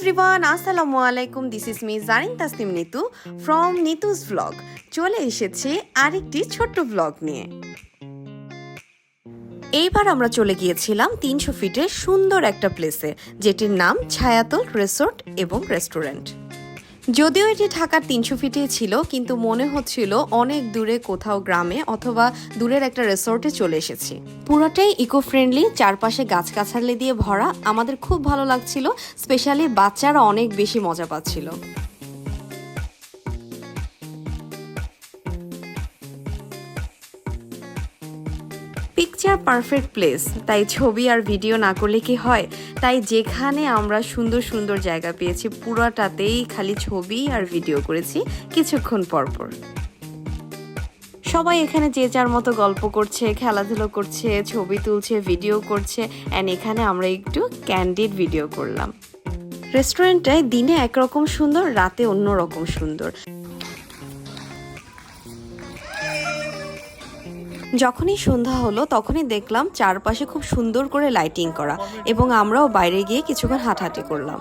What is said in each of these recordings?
Everyone, আসসালামু আলাইকুম। This is me Jarin Tasnim Nitu from Nitu's vlog. চলে এসেছি আরেকটি ছোট্ট ভ্লগ নিয়ে। এইবার আমরা চলে গিয়েছিলাম 300 ফিটের সুন্দর একটা প্লেসে, যেটির নাম ছায়াতল রিসোর্ট এবং রেস্টুরেন্ট। যদিও এটি ঢাকার 300 ফিটে ছিল, কিন্তু মনে হচ্ছিল অনেক দূরে কোথাও গ্রামে অথবা দূরের একটা রিসোর্টে চলে এসেছি। পুরোটাই ইকো ফ্রেন্ডলি, চারপাশে গাছগাছালি দিয়ে ভরা। আমাদের খুব ভালো লাগছিল, স্পেশালি বাচ্চারা অনেক বেশি মজা পাচ্ছিল। পিকচার পারফেক্ট প্লেস, তাই ছবি আর ভিডিও না করলে কি হয়। তাই যেখানে আমরা সুন্দর সুন্দর জায়গা পেয়েছি পুরোটাতেই খালি ছবি আর ভিডিও করেছি কিছুক্ষণ পরপর। সবাই এখানে যে যার মতো গল্প করছে, খেলাধুলো করছে, ছবি তুলছে, ভিডিও করছে। অ্যান্ড এখানে আমরা একটু ক্যান্ডিড ভিডিও করলাম। রেস্টুরেন্টটায় দিনে একরকম সুন্দর, রাতে অন্যরকম সুন্দর। যখনই সন্ধ্যা হলো তখনই দেখলাম চারপাশে খুব সুন্দর করে লাইটিং করা, এবং আমরাও বাইরে গিয়ে কিছুক্ষণ হাঁটাহাঁটি করলাম।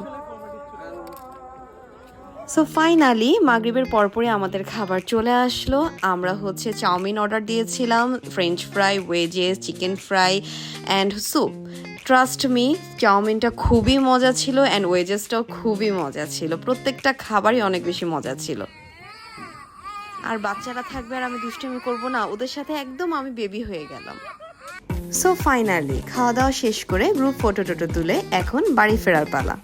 সো ফাইনালি মাগরিবের পরপরই আমাদের খাবার চলে আসলো। আমরা চাউমিন অর্ডার দিয়েছিলাম, french fry, wedges, chicken fry and soup. Trust me, চাউমিনটা খুবই মজা ছিল অ্যান্ড ওয়েজেসটাও খুবই মজা ছিল। প্রত্যেকটা খাবারই অনেক বেশি মজা ছিল। আর বাচ্চারা থাকবে আর আমি দুষ্টুমি করবো না, ওদের সাথে একদম আমি বেবি হয়ে গেলাম। সো ফাইনালি খাওয়া দাওয়া শেষ করে গ্রুপ ফটো তুলে এখন বাড়ি ফেরার পালা।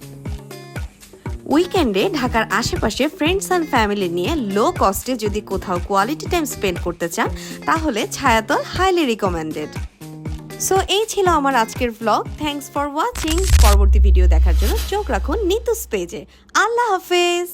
উইকেন্ডে ঢাকার আশেপাশে ফ্রেন্ডস অ্যান্ড ফ্যামিলি নিয়ে লো কস্টে যদি কোথাও কোয়ালিটি টাইম স্পেন্ড করতে চান, তাহলে ছায়াতল হাইলি রিকমেন্ডেড। সো এই ছিল আমার আজকের ভ্লগ। Thanks for watching. পরবর্তী ভিডিও দেখার জন্য চোখ রাখুন নিতুস পেজে। আল্লাহ হাফেজ।